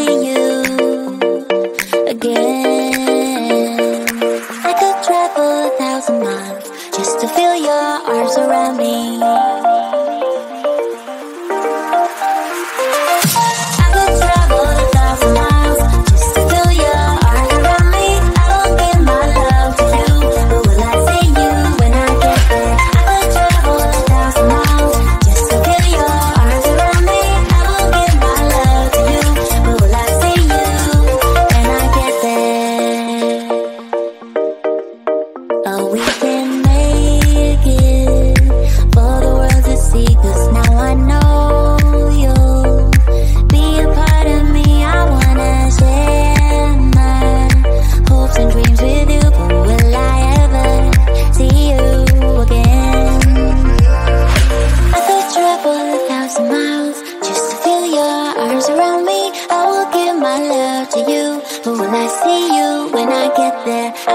see you again? I could travel 1,000 miles just to feel your arms around me. I could travel 1,000 miles just to feel your arms around me. I won't give my love to you, but will I see you when I get there? I could travel 1,000 miles just to feel your arms around me. I won't give my love to you, but will I see you when I get there? Oh, we can make it for the world to see, 'cause now I know you'll be a part of me. I wanna share my hopes and dreams with you, but will I ever see you again? I could travel 1,000 miles just to feel your arms around me. I will give my love to you, but will I see you when I get there? I